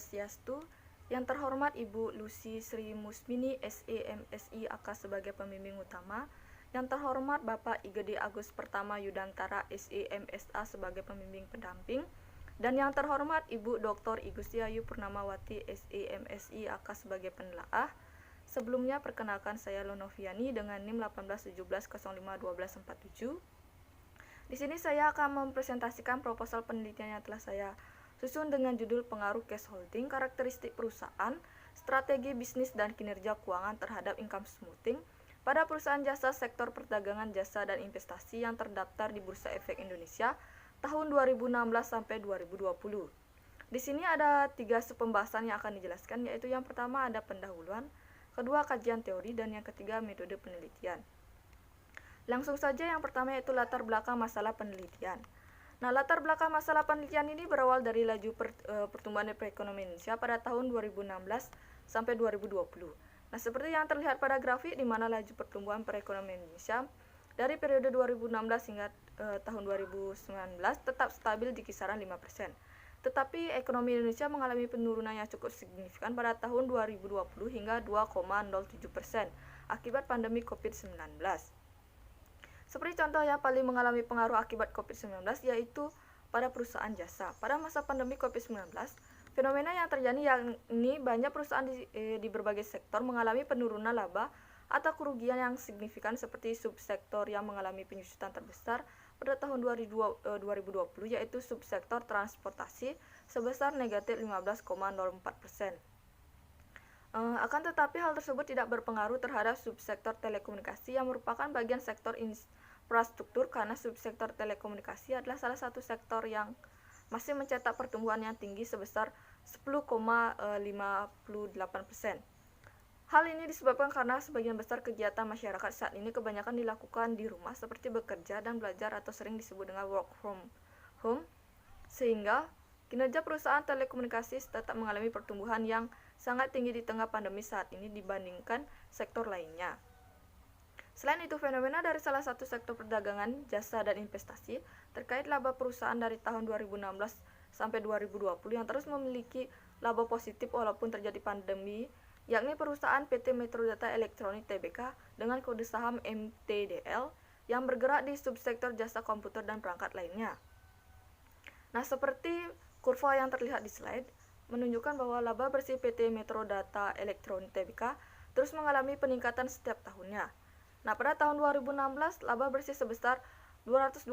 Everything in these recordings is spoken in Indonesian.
Swastiastu. Yang terhormat Ibu Lucy Sri Musmini SEMSI AK sebagai pembimbing utama. Yang terhormat Bapak Igede Agus Pertama Yudantara SEMSA sebagai pembimbing pendamping. Dan yang terhormat Ibu Dr. Igustiayu Purnamawati SEMSI AK sebagai penelaah. Sebelumnya perkenalkan saya Lonoviani dengan NIM 1817051247. Di sini saya akan mempresentasikan proposal penelitian yang telah saya susun dengan judul Pengaruh Cash Holding, Karakteristik Perusahaan, Strategi Bisnis dan Kinerja Keuangan terhadap Income Smoothing pada perusahaan jasa sektor perdagangan jasa dan investasi yang terdaftar di Bursa Efek Indonesia tahun 2016 sampai 2020. Di sini ada 3 pembahasan yang akan dijelaskan, yaitu yang pertama ada pendahuluan, kedua kajian teori, dan yang ketiga metode penelitian. Langsung saja yang pertama yaitu latar belakang masalah penelitian. Nah, latar belakang masalah penelitian ini berawal dari laju pertumbuhan perekonomian Indonesia pada tahun 2016 sampai 2020. Nah, seperti yang terlihat pada grafik di mana laju pertumbuhan perekonomian Indonesia dari periode 2016 hingga tahun 2019 tetap stabil di kisaran 5%. Tetapi ekonomi Indonesia mengalami penurunan yang cukup signifikan pada tahun 2020 hingga 2,07% akibat pandemi COVID-19. Seperti contoh yang paling mengalami pengaruh akibat COVID-19 yaitu pada perusahaan jasa. Pada masa pandemi COVID-19, fenomena yang terjadi yakni banyak perusahaan di berbagai sektor mengalami penurunan laba atau kerugian yang signifikan, seperti subsektor yang mengalami penyusutan terbesar pada tahun 2020 yaitu subsektor transportasi sebesar negatif 15,04%. Akan tetapi hal tersebut tidak berpengaruh terhadap subsektor telekomunikasi yang merupakan bagian sektor infrastruktur, karena subsektor telekomunikasi adalah salah satu sektor yang masih mencetak pertumbuhan yang tinggi sebesar 10,58%. Hal ini disebabkan karena sebagian besar kegiatan masyarakat saat ini kebanyakan dilakukan di rumah, seperti bekerja dan belajar atau sering disebut dengan work from home, sehingga kinerja perusahaan telekomunikasi tetap mengalami pertumbuhan yang sangat tinggi di tengah pandemi saat ini dibandingkan sektor lainnya. Selain itu, fenomena dari salah satu sektor perdagangan, jasa, dan investasi terkait laba perusahaan dari tahun 2016 sampai 2020 yang terus memiliki laba positif walaupun terjadi pandemi, yakni perusahaan PT Metro Data Elektronik Tbk dengan kode saham MTDL yang bergerak di subsektor jasa komputer dan perangkat lainnya. Nah, seperti kurva yang terlihat di slide menunjukkan bahwa laba bersih PT Metro Data Elektronik Tbk terus mengalami peningkatan setiap tahunnya. Nah, pada tahun 2016 laba bersih sebesar 220,66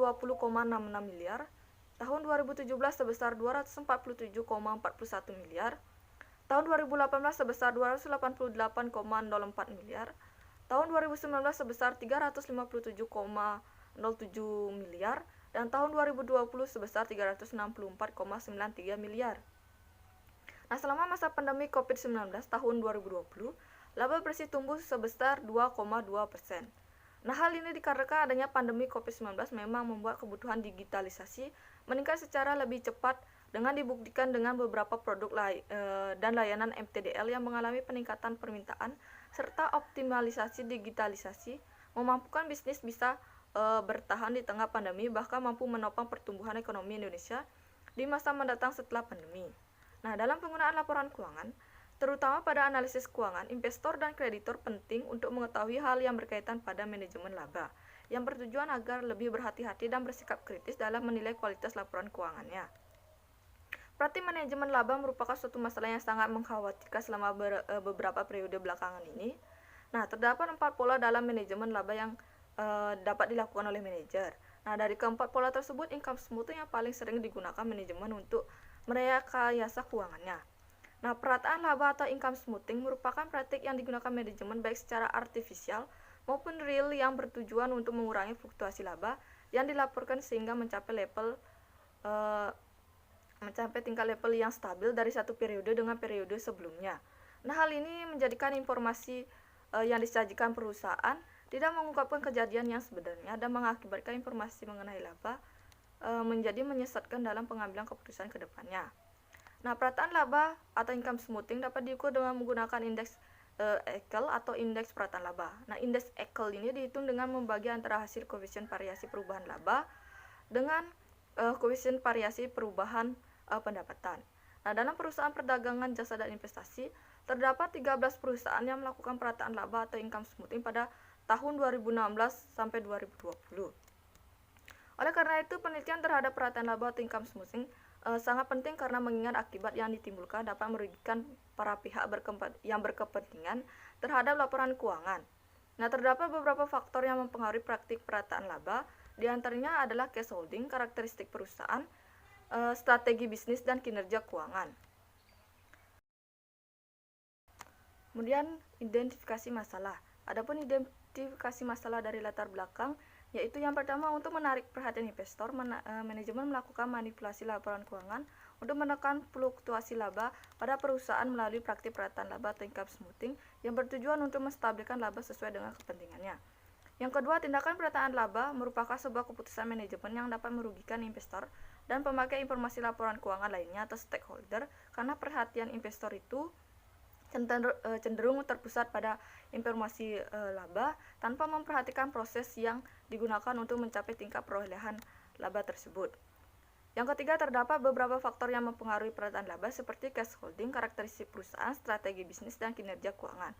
miliar, tahun 2017 sebesar 247,41 miliar, tahun 2018 sebesar 288,04 miliar, tahun 2019 sebesar 357,07 miliar, dan tahun 2020 sebesar 364,93 miliar. Nah, selama masa pandemi COVID-19 tahun 2020, laba bersih tumbuh sebesar 2,2%. Nah, hal ini dikarenakan adanya pandemi COVID-19 memang membuat kebutuhan digitalisasi meningkat secara lebih cepat, dengan dibuktikan dengan beberapa produk dan layanan MTDL yang mengalami peningkatan permintaan serta optimalisasi digitalisasi memampukan bisnis bisa bertahan di tengah pandemi, bahkan mampu menopang pertumbuhan ekonomi Indonesia di masa mendatang setelah pandemi. Nah, dalam penggunaan laporan keuangan, terutama pada analisis keuangan, investor dan kreditor penting untuk mengetahui hal yang berkaitan pada manajemen laba, yang bertujuan agar lebih berhati-hati dan bersikap kritis dalam menilai kualitas laporan keuangannya. Berarti manajemen laba merupakan suatu masalah yang sangat mengkhawatirkan selama beberapa periode belakangan ini. Nah, terdapat 4 pola dalam manajemen laba yang dapat dilakukan oleh manajer. Nah, dari keempat pola tersebut, income smoothing yang paling sering digunakan manajemen untuk merekayasa keuangannya. Nah, perataan laba atau income smoothing merupakan praktik yang digunakan manajemen baik secara artifisial maupun real yang bertujuan untuk mengurangi fluktuasi laba yang dilaporkan sehingga mencapai tingkat level yang stabil dari satu periode dengan periode sebelumnya. Nah, hal ini menjadikan informasi yang disajikan perusahaan tidak mengungkapkan kejadian yang sebenarnya dan mengakibatkan informasi mengenai laba menjadi menyesatkan dalam pengambilan keputusan ke depannya. Nah, perataan laba atau income smoothing dapat diukur dengan menggunakan indeks Ekel atau indeks perataan laba. Nah, indeks Ekel ini dihitung dengan membagi antara hasil koefisien variasi perubahan laba dengan koefisien variasi perubahan pendapatan. Nah, dalam perusahaan perdagangan jasa dan investasi, terdapat 13 perusahaan yang melakukan perataan laba atau income smoothing pada tahun 2016 sampai 2020. Oleh karena itu, penelitian terhadap perataan laba atau income smoothing sangat penting karena mengingat akibat yang ditimbulkan dapat merugikan para pihak yang berkepentingan terhadap laporan keuangan. Nah, terdapat beberapa faktor yang mempengaruhi praktik perataan laba, di antaranya adalah cash holding, karakteristik perusahaan, strategi bisnis, dan kinerja keuangan. Kemudian, identifikasi masalah. Adapun identifikasi masalah dari latar belakang, yaitu yang pertama untuk menarik perhatian investor, manajemen melakukan manipulasi laporan keuangan untuk menekan fluktuasi laba pada perusahaan melalui praktik perataan laba atau income smoothing yang bertujuan untuk menstabilkan laba sesuai dengan kepentingannya. Yang kedua, tindakan perataan laba merupakan sebuah keputusan manajemen yang dapat merugikan investor dan pemakai informasi laporan keuangan lainnya atau stakeholder karena perhatian investor itu cenderung terpusat pada informasi laba tanpa memperhatikan proses yang digunakan untuk mencapai tingkat perolehan laba tersebut. Yang ketiga, terdapat beberapa faktor yang mempengaruhi perataan laba seperti cash holding, karakteristik perusahaan, strategi bisnis, dan kinerja keuangan.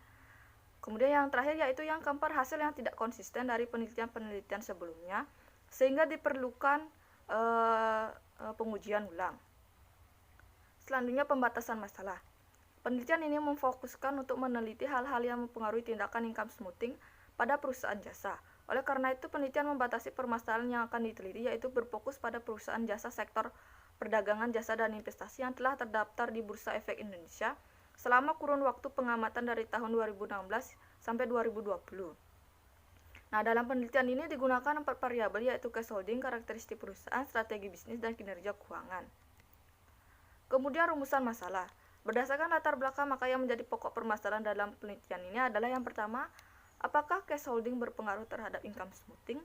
Kemudian yang terakhir yaitu yang keempat, hasil yang tidak konsisten dari penelitian-penelitian sebelumnya sehingga diperlukan pengujian ulang. Selanjutnya, pembatasan masalah. Penelitian ini memfokuskan untuk meneliti hal-hal yang mempengaruhi tindakan income smoothing pada perusahaan jasa. Oleh karena itu, penelitian membatasi permasalahan yang akan diteliti, yaitu berfokus pada perusahaan jasa sektor perdagangan jasa dan investasi yang telah terdaftar di Bursa Efek Indonesia selama kurun waktu pengamatan dari tahun 2016 sampai 2020. Nah, dalam penelitian ini digunakan 4 variabel, yaitu cash holding, karakteristik perusahaan, strategi bisnis, dan kinerja keuangan. Kemudian rumusan masalah. Berdasarkan latar belakang, maka yang menjadi pokok permasalahan dalam penelitian ini adalah yang pertama, apakah cash holding berpengaruh terhadap income smoothing?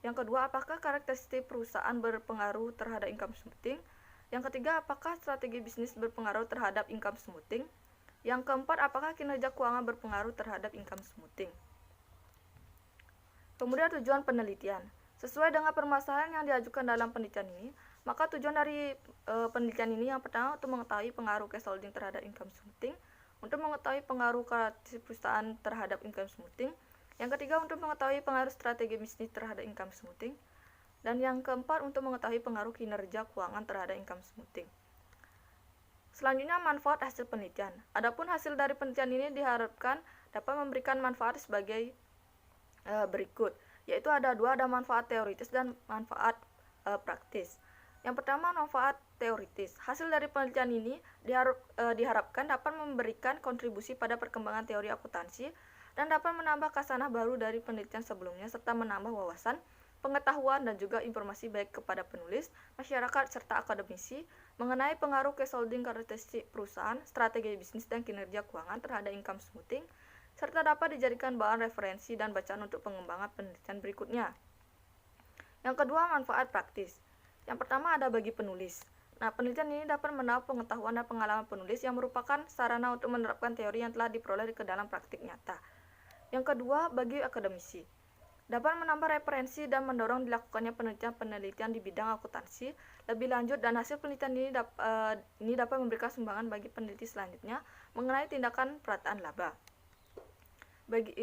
Yang kedua, apakah karakteristik perusahaan berpengaruh terhadap income smoothing? Yang ketiga, apakah strategi bisnis berpengaruh terhadap income smoothing? Yang keempat, apakah kinerja keuangan berpengaruh terhadap income smoothing? Kemudian tujuan penelitian. Sesuai dengan permasalahan yang diajukan dalam penelitian ini, maka tujuan dari penelitian ini yang pertama untuk mengetahui pengaruh cash holding terhadap income smoothing, untuk mengetahui pengaruh karakteristik perusahaan terhadap income smoothing, yang ketiga untuk mengetahui pengaruh strategi bisnis terhadap income smoothing, dan yang keempat untuk mengetahui pengaruh kinerja keuangan terhadap income smoothing. Selanjutnya, manfaat hasil penelitian. Adapun hasil dari penelitian ini diharapkan dapat memberikan manfaat sebagai berikut, yaitu ada manfaat teoritis dan manfaat praktis. Yang pertama, manfaat teoritis. Hasil dari penelitian ini diharapkan dapat memberikan kontribusi pada perkembangan teori akuntansi dan dapat menambah khasanah baru dari penelitian sebelumnya serta menambah wawasan, pengetahuan, dan juga informasi baik kepada penulis, masyarakat, serta akademisi mengenai pengaruh cash holding, karakteristik perusahaan, strategi bisnis, dan kinerja keuangan terhadap income smoothing, serta dapat dijadikan bahan referensi dan bacaan untuk pengembangan penelitian berikutnya. Yang kedua, manfaat praktis. Yang pertama ada bagi penulis. Nah, penelitian ini dapat menambah pengetahuan dan pengalaman penulis yang merupakan sarana untuk menerapkan teori yang telah diperoleh ke dalam praktik nyata. Yang kedua, bagi akademisi. Dapat menambah referensi dan mendorong dilakukannya penelitian di bidang akuntansi lebih lanjut, dan hasil penelitian ini dapat memberikan sumbangan bagi peneliti selanjutnya mengenai tindakan perataan laba.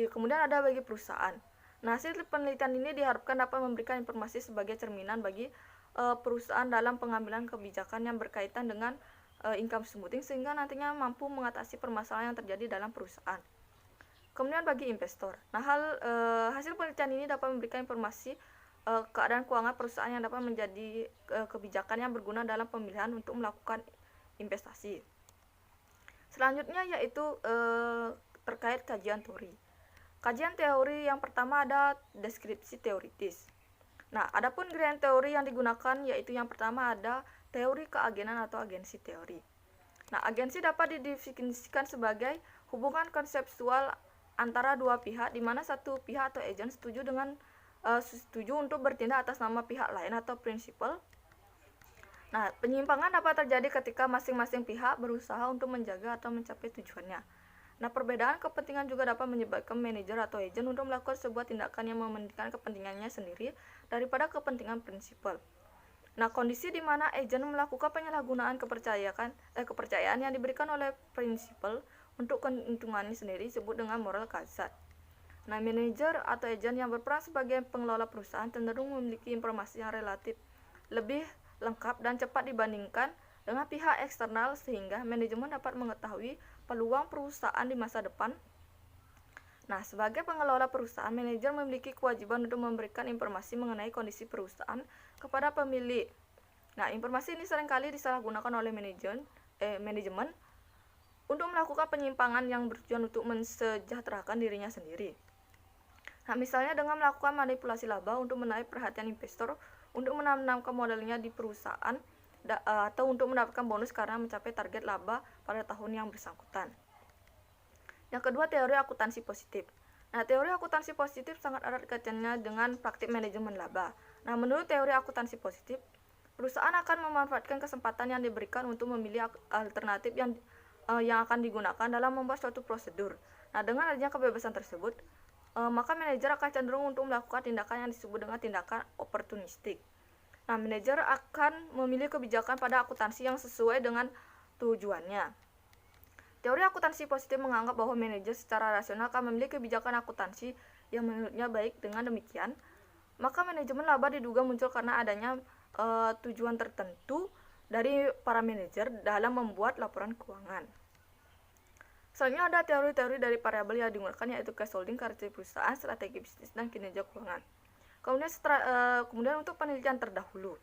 Kemudian ada bagi perusahaan. Nah, hasil penelitian ini diharapkan dapat memberikan informasi sebagai cerminan bagi perusahaan dalam pengambilan kebijakan yang berkaitan dengan income smoothing sehingga nantinya mampu mengatasi permasalahan yang terjadi dalam perusahaan. Kemudian bagi investor. Nah, hasil penelitian ini dapat memberikan informasi keadaan keuangan perusahaan yang dapat menjadi kebijakan yang berguna dalam pemilihan untuk melakukan investasi. Selanjutnya yaitu terkait kajian teori. Kajian teori yang pertama ada deskripsi teoritis. Nah, adapun gradient teori yang digunakan yaitu yang pertama ada teori keagenan atau agensi teori. Nah, agensi dapat didefinisikan sebagai hubungan konseptual antara dua pihak di mana satu pihak atau agen setuju untuk bertindak atas nama pihak lain atau prinsipal. Nah, penyimpangan dapat terjadi ketika masing-masing pihak berusaha untuk menjaga atau mencapai tujuannya. Nah, perbedaan kepentingan juga dapat menyebabkan manajer atau agen untuk melakukan sebuah tindakan yang mementingkan kepentingannya sendiri daripada kepentingan prinsipal. Nah, kondisi di mana agen melakukan penyalahgunaan kepercayaan yang diberikan oleh prinsipal untuk keuntungannya sendiri disebut dengan moral hazard. Nah, manajer atau agen yang berperan sebagai pengelola perusahaan cenderung memiliki informasi yang relatif lebih lengkap dan cepat dibandingkan dengan pihak eksternal sehingga manajemen dapat mengetahui peluang perusahaan di masa depan. Nah, sebagai pengelola perusahaan, manajer memiliki kewajiban untuk memberikan informasi mengenai kondisi perusahaan kepada pemilik. Nah, informasi ini seringkali disalahgunakan oleh manajemen untuk melakukan penyimpangan yang bertujuan untuk mensejahterakan dirinya sendiri. Nah, misalnya dengan melakukan manipulasi laba untuk menarik perhatian investor untuk menanamkan modalnya di perusahaan atau untuk mendapatkan bonus karena mencapai target laba pada tahun yang bersangkutan. Yang kedua, teori akuntansi positif. Nah, teori akuntansi positif sangat erat kaitannya dengan praktik manajemen laba. Nah, menurut teori akuntansi positif, perusahaan akan memanfaatkan kesempatan yang diberikan untuk memilih alternatif yang akan digunakan dalam membuat suatu prosedur. Nah, dengan adanya kebebasan tersebut, maka manajer akan cenderung untuk melakukan tindakan yang disebut dengan tindakan oportunistik. Nah, manajer akan memilih kebijakan pada akuntansi yang sesuai dengan tujuannya. Teori akuntansi positif menganggap bahwa manajer secara rasional akan memilih kebijakan akuntansi yang menurutnya baik. Dengan demikian, maka manajemen laba diduga muncul karena adanya tujuan tertentu dari para manajer dalam membuat laporan keuangan. Selanjutnya ada teori-teori dari variabel yang digunakan, yaitu cash holding, karakteristik perusahaan, strategi bisnis, dan kinerja keuangan. Kemudian untuk penelitian terdahulu,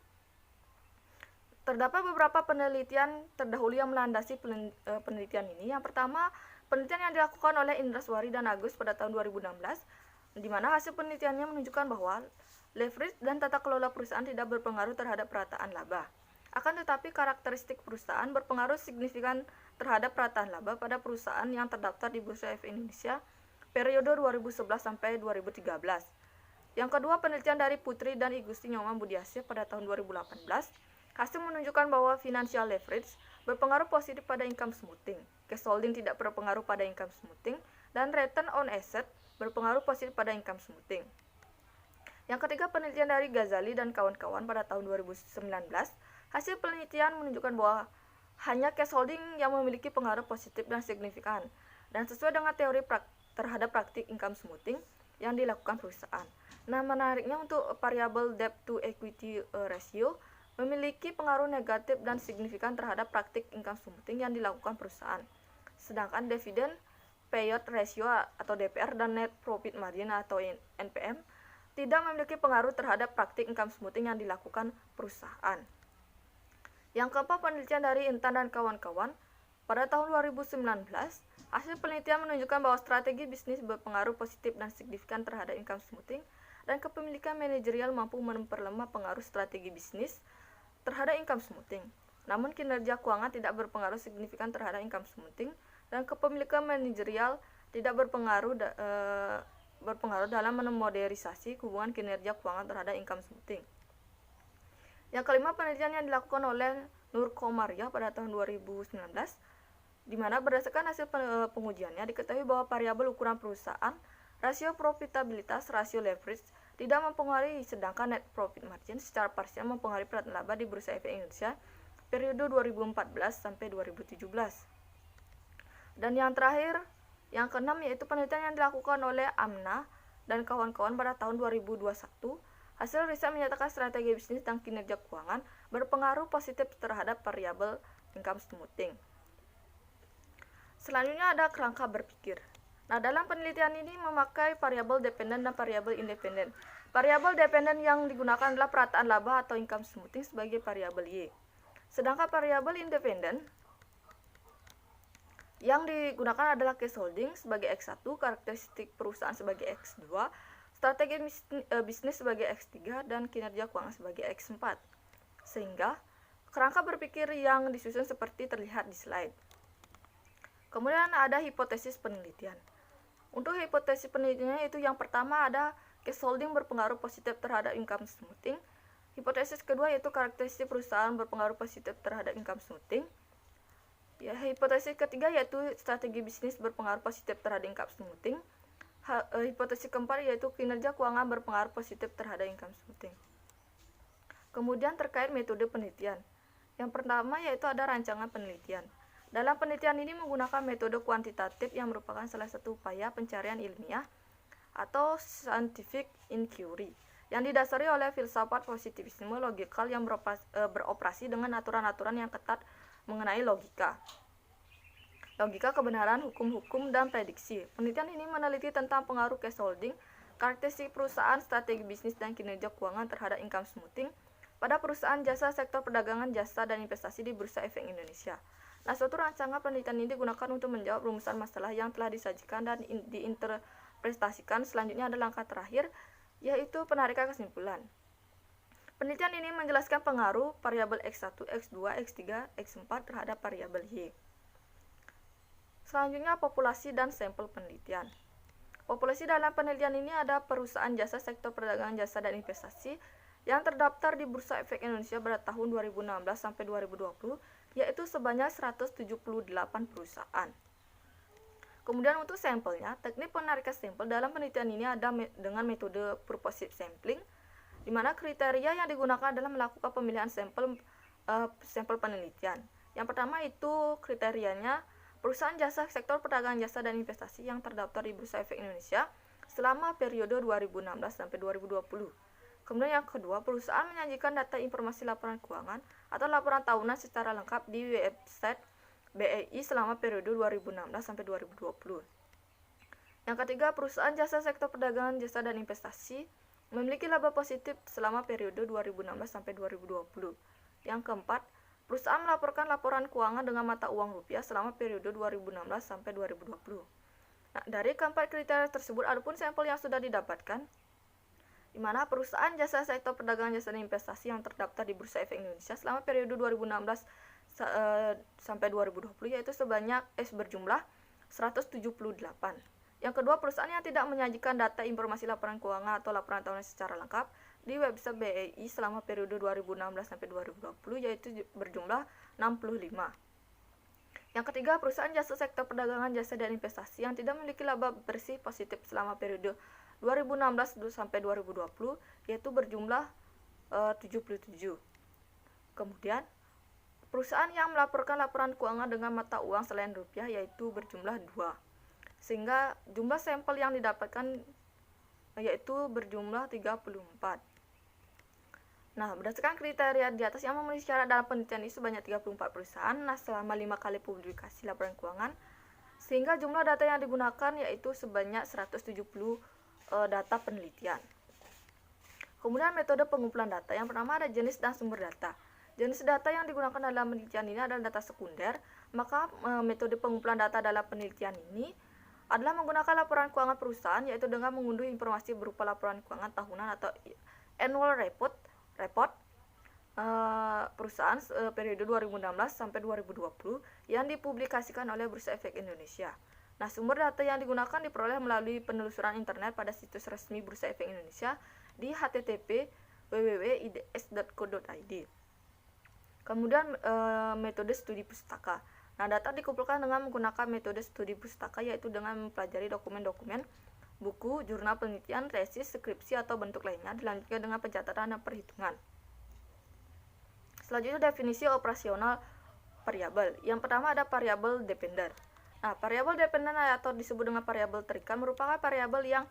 terdapat beberapa penelitian terdahulu yang melandasi penelitian ini. Yang pertama, penelitian yang dilakukan oleh Indraswari dan Agus pada tahun 2016, di mana hasil penelitiannya menunjukkan bahwa leverage dan tata kelola perusahaan tidak berpengaruh terhadap perataan laba. Akan tetapi, karakteristik perusahaan berpengaruh signifikan terhadap perataan laba pada perusahaan yang terdaftar di Bursa Efek Indonesia periode 2011 sampai 2013. Yang kedua, penelitian dari Putri dan Igusti Nyoman Budiasih pada tahun 2018. Hasil menunjukkan bahwa financial leverage berpengaruh positif pada income smoothing, cash holding tidak berpengaruh pada income smoothing, dan return on asset berpengaruh positif pada income smoothing. Yang ketiga, penelitian dari Ghazali dan kawan-kawan pada tahun 2019. Hasil penelitian menunjukkan bahwa hanya cash holding yang memiliki pengaruh positif dan signifikan, dan sesuai dengan teori terhadap praktik income smoothing yang dilakukan perusahaan. Nah, menariknya untuk variable debt to equity ratio memiliki pengaruh negatif dan signifikan terhadap praktik income smoothing yang dilakukan perusahaan. Sedangkan dividend payout ratio atau DPR dan net profit margin atau NPM tidak memiliki pengaruh terhadap praktik income smoothing yang dilakukan perusahaan. Yang keempat, penelitian dari Intan dan kawan-kawan pada tahun 2019, hasil penelitian menunjukkan bahwa strategi bisnis berpengaruh positif dan signifikan terhadap income smoothing, dan kepemilikan manajerial mampu memperlemah pengaruh strategi bisnis terhadap income smoothing. Namun kinerja keuangan tidak berpengaruh signifikan terhadap income smoothing, dan kepemilikan manajerial tidak berpengaruh dalam memodernisasi hubungan kinerja keuangan terhadap income smoothing. Yang kelima, penelitian yang dilakukan oleh Nur Komariah pada tahun 2019, di mana berdasarkan hasil pengujiannya diketahui bahwa variabel ukuran perusahaan, rasio profitabilitas, rasio leverage tidak mempengaruhi, sedangkan net profit margin secara parsial mempengaruhi perataan laba di Bursa Efek Indonesia periode 2014 sampai 2017. Dan yang terakhir, yang keenam, yaitu penelitian yang dilakukan oleh Amna dan kawan-kawan pada tahun 2021. Hasil riset menyatakan strategi bisnis dan kinerja keuangan berpengaruh positif terhadap variabel income smoothing. Selanjutnya ada kerangka berpikir. Nah, dalam penelitian ini memakai variabel dependen dan variabel independen. Variabel dependen yang digunakan adalah perataan laba atau income smoothing sebagai variabel Y. Sedangkan variabel independen yang digunakan adalah cash holding sebagai X1, karakteristik perusahaan sebagai X2, strategi bisnis sebagai X3, dan kinerja keuangan sebagai X4. Sehingga kerangka berpikir yang disusun seperti terlihat di slide. Kemudian ada hipotesis penelitian. Untuk hipotesis penelitiannya itu yang pertama ada cash holding berpengaruh positif terhadap income smoothing. Hipotesis kedua yaitu karakteristik perusahaan berpengaruh positif terhadap income smoothing. Ya, hipotesis ketiga yaitu strategi bisnis berpengaruh positif terhadap income smoothing. Hipotesis keempat yaitu kinerja keuangan berpengaruh positif terhadap income smoothing. Kemudian terkait metode penelitian. Yang pertama yaitu ada rancangan penelitian. Dalam penelitian ini menggunakan metode kuantitatif yang merupakan salah satu upaya pencarian ilmiah atau scientific inquiry yang didasari oleh filsafat positivisme logikal yang beroperasi dengan aturan-aturan yang ketat mengenai logika kebenaran, hukum-hukum, dan prediksi. Penelitian ini meneliti tentang pengaruh case holding, karakteristik perusahaan, strategi bisnis, dan kinerja keuangan terhadap income smoothing pada perusahaan jasa, sektor perdagangan jasa, dan investasi di Bursa Efek Indonesia. Nah, suatu rancangan penelitian ini digunakan untuk menjawab rumusan masalah yang telah disajikan dan diinterpretasikan. Selanjutnya ada langkah terakhir, yaitu penarikan kesimpulan. Penelitian ini menjelaskan pengaruh variabel X1, X2, X3, X4 terhadap variabel Y. Selanjutnya, populasi dan sampel penelitian. Populasi dalam penelitian ini ada perusahaan jasa, sektor perdagangan jasa, dan investasi yang terdaftar di Bursa Efek Indonesia pada tahun 2016 sampai 2020, yaitu sebanyak 178 perusahaan. Kemudian untuk sampelnya, teknik penarikan sampel dalam penelitian ini ada dengan metode purposive sampling, di mana kriteria yang digunakan adalah melakukan pemilihan sampel penelitian. Yang pertama itu kriterianya perusahaan jasa, sektor perdagangan jasa, dan investasi yang terdaftar di Bursa Efek Indonesia selama periode 2016 sampai 2020. Kemudian yang kedua, perusahaan menyajikan data informasi laporan keuangan atau laporan tahunan secara lengkap di website BEI selama periode 2016 sampai 2020. Yang ketiga, perusahaan jasa, sektor perdagangan jasa, dan investasi memiliki laba positif selama periode 2016 sampai 2020. Yang keempat, perusahaan melaporkan laporan keuangan dengan mata uang rupiah selama periode 2016 sampai 2020. Nah, dari keempat kriteria tersebut, adapun sampel yang sudah didapatkan, di mana perusahaan jasa, sektor perdagangan jasa, dan investasi yang terdaftar di Bursa Efek Indonesia selama periode 2016 sampai 2020 yaitu berjumlah 178. Yang kedua, perusahaan yang tidak menyajikan data informasi laporan keuangan atau laporan tahunan secara lengkap di website BEI selama periode 2016 sampai 2020 yaitu berjumlah 65. Yang ketiga, perusahaan jasa, sektor perdagangan jasa, dan investasi yang tidak memiliki laba bersih positif selama periode 2016 sampai 2020 yaitu berjumlah 77. Kemudian perusahaan yang melaporkan laporan keuangan dengan mata uang selain rupiah yaitu berjumlah 2. Sehingga jumlah sampel yang didapatkan yaitu berjumlah 34. Nah, berdasarkan kriteria di atas yang memenuhi syarat dalam penelitian ini sebanyak 34 perusahaan, nah selama 5 kali publikasi laporan keuangan, sehingga jumlah data yang digunakan yaitu sebanyak 170 data penelitian. Kemudian metode pengumpulan data. Yang pertama ada jenis dan sumber data. Jenis data yang digunakan dalam penelitian ini adalah data sekunder. Maka metode pengumpulan data dalam penelitian ini adalah menggunakan laporan keuangan perusahaan yaitu dengan mengunduh informasi berupa laporan keuangan tahunan atau annual report perusahaan periode 2016 sampai 2020 yang dipublikasikan oleh Bursa Efek Indonesia. Nah, sumber data yang digunakan diperoleh melalui penelusuran internet pada situs resmi Bursa Efek Indonesia di http://www.ids.co.id. Kemudian metode studi pustaka. Nah, data dikumpulkan dengan menggunakan metode studi pustaka yaitu dengan mempelajari dokumen-dokumen, buku, jurnal penelitian, tesis, skripsi atau bentuk lainnya, dilanjutkan dengan pencatatan dan perhitungan. Selanjutnya definisi operasional variabel. Yang pertama ada variabel dependen. Nah, variabel dependen atau disebut dengan variabel terikat merupakan variabel yang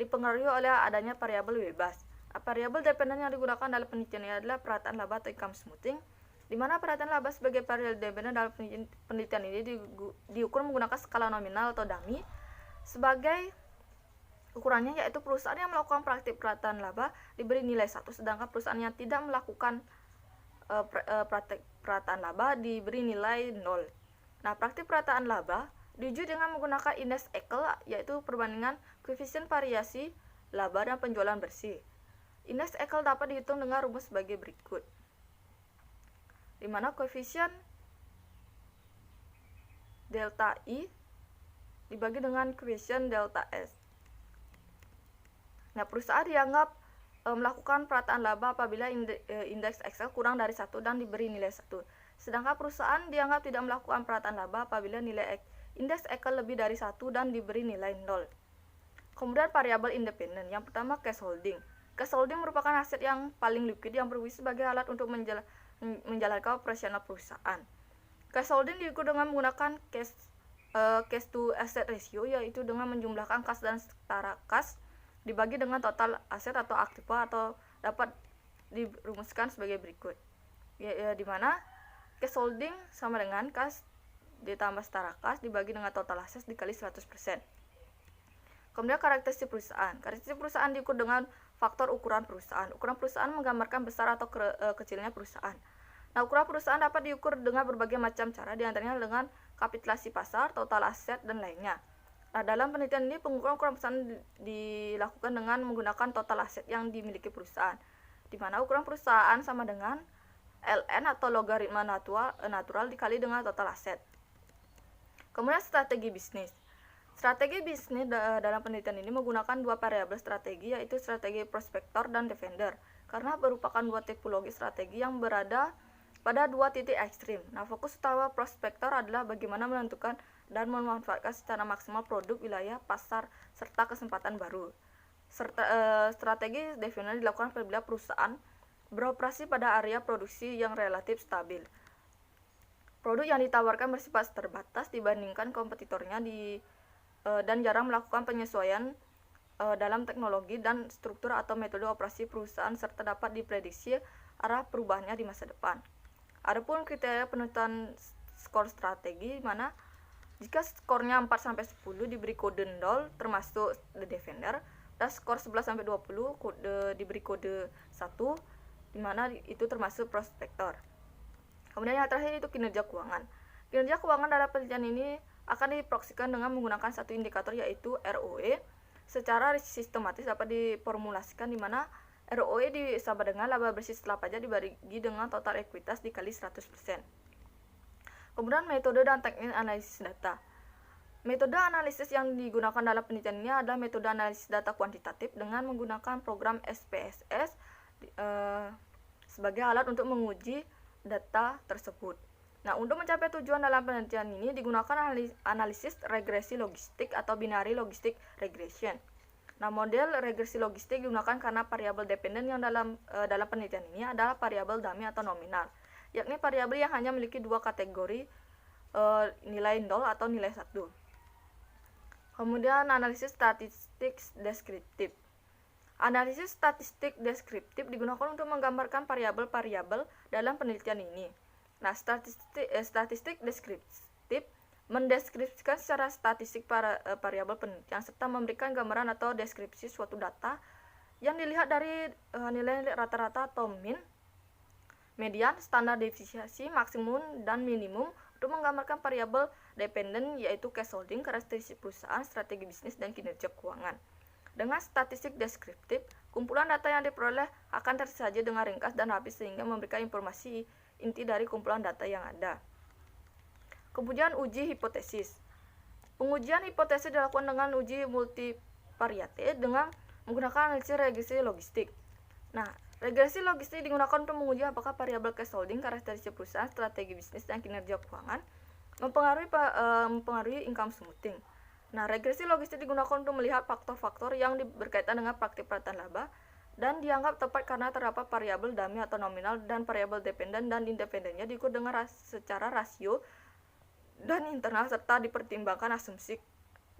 dipengaruhi oleh adanya variabel bebas. Nah, variabel dependen yang digunakan dalam penelitian ini adalah perataan laba atau income smoothing, di mana perataan laba sebagai variabel dependen dalam penelitian ini diukur menggunakan skala nominal atau dummy. Sebagai ukurannya yaitu perusahaan yang melakukan praktik perataan laba diberi nilai 1, sedangkan perusahaan yang tidak melakukan praktik perataan laba diberi nilai 0. Nah, praktik perataan laba diuji dengan menggunakan indeks Ekel yaitu perbandingan koefisien variasi laba dan penjualan bersih. Indeks Ekel dapat dihitung dengan rumus sebagai berikut, di mana koefisien delta I dibagi dengan koefisien delta S. Nah, perusahaan dianggap melakukan perataan laba apabila indeks Excel kurang dari 1 dan diberi nilai 1. Sedangkan perusahaan dianggap tidak melakukan perataan laba apabila nilai indeks Excel lebih dari 1 dan diberi nilai 0. Kemudian variabel independen. Yang pertama cash holding. Cash holding merupakan aset yang paling liquid yang berfungsi sebagai alat untuk menjalankan operasional perusahaan. Cash holding diukur dengan menggunakan cash to asset ratio, yaitu dengan menjumlahkan kas dan setara kas dibagi dengan total aset atau aktiva, atau dapat dirumuskan sebagai berikut. Di mana cash holding sama dengan kas ditambah setara kas dibagi dengan total aset dikali 100%. Kemudian karakteristik perusahaan. Karakteristik perusahaan diukur dengan faktor ukuran perusahaan. Ukuran perusahaan menggambarkan besar atau kecilnya perusahaan. Nah, ukuran perusahaan dapat diukur dengan berbagai macam cara, diantaranya dengan kapitalisasi pasar, total aset, dan lainnya. Nah, dalam penelitian ini pengukuran ukuran perusahaan dilakukan dengan menggunakan total aset yang dimiliki perusahaan, di mana ukuran perusahaan sama dengan ln atau logaritma natural dikali dengan total aset. Kemudian strategi bisnis. Strategi bisnis dalam penelitian ini menggunakan dua variabel strategi, yaitu strategi prospektor dan defender, karena merupakan dua tipologi strategi yang berada pada dua titik ekstrim. Nah, fokus utama prospektor adalah bagaimana menentukan dan memanfaatkan secara maksimal produk, wilayah, pasar, serta kesempatan baru. Strategi defender dilakukan apabila perusahaan beroperasi pada area produksi yang relatif stabil. Produk yang ditawarkan bersifat terbatas dibandingkan kompetitornya dan jarang melakukan penyesuaian dalam teknologi dan struktur atau metode operasi perusahaan, serta dapat diprediksi arah perubahannya di masa depan. Adapun kriteria penentuan skor strategi, mana jika skornya 4-10 diberi kode 0 termasuk the defender, dan skor 11-20 diberi kode 1, di mana itu termasuk prospektor. Kemudian yang terakhir itu kinerja keuangan. Kinerja keuangan dalam penelitian ini akan diproyeksikan dengan menggunakan satu indikator, yaitu ROE. Secara sistematis dapat diformulasikan di mana ROE sama dengan laba bersih setelah pajak dibagi dengan total ekuitas dikali 100%. Kemudian metode dan teknik analisis data. Metode analisis yang digunakan dalam penelitian ini adalah metode analisis data kuantitatif dengan menggunakan program SPSS sebagai alat untuk menguji data tersebut. Nah, untuk mencapai tujuan dalam penelitian ini digunakan analisis regresi logistik atau binary logistic regression. Nah, model regresi logistik digunakan karena variabel dependen yang dalam penelitian ini adalah variabel dummy atau nominal, yakni variabel yang hanya memiliki dua kategori, nilai 0 atau nilai 1. Kemudian analisis statistik deskriptif. Analisis statistik deskriptif digunakan untuk menggambarkan variabel-variabel dalam penelitian ini. Nah, statistik deskriptif mendeskripsikan secara statistik variabel penelitian serta memberikan gambaran atau deskripsi suatu data yang dilihat dari nilai rata-rata atau min, median, standar deviasi, maksimum, dan minimum untuk menggambarkan variabel dependen, yaitu cash holding, karakteristik perusahaan, strategi bisnis, dan kinerja keuangan. Dengan statistik deskriptif, kumpulan data yang diperoleh akan tersaji dengan ringkas dan rapi sehingga memberikan informasi inti dari kumpulan data yang ada. Kemudian uji hipotesis. Pengujian hipotesis dilakukan dengan uji multivariate dengan menggunakan analisis regresi logistik. Nah, regresi logistik digunakan untuk menguji apakah variabel cash holding, karakteristik perusahaan, strategi bisnis, dan kinerja keuangan mempengaruhi income smoothing. Nah, regresi logistik digunakan untuk melihat faktor-faktor yang berkaitan dengan praktik peralatan laba dan dianggap tepat karena terdapat variabel dummy atau nominal dan variabel dependen dan independennya diukur dengan secara rasio dan internal serta dipertimbangkan asumsi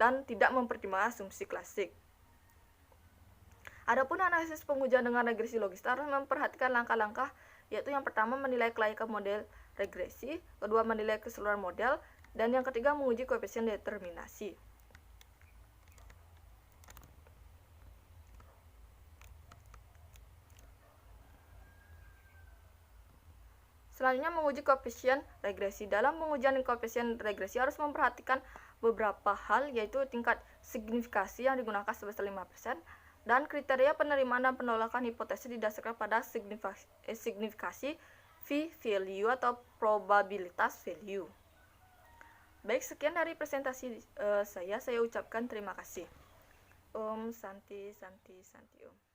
dan tidak mempertimbangkan asumsi klasik. Adapun analisis pengujian dengan regresi logistik harus memperhatikan langkah-langkah, yaitu yang pertama menilai kelayakan model regresi, kedua menilai keseluruhan model, dan yang ketiga menguji koefisien determinasi. Selanjutnya menguji koefisien regresi. Dalam pengujian koefisien regresi harus memperhatikan beberapa hal, yaitu tingkat signifikasi yang digunakan sebesar 5% dan kriteria penerimaan dan penolakan hipotesis didasarkan pada signifikasi v-value atau probabilitas value. Baik, sekian dari presentasi saya ucapkan terima kasih. Om Santi Santi Santi Om.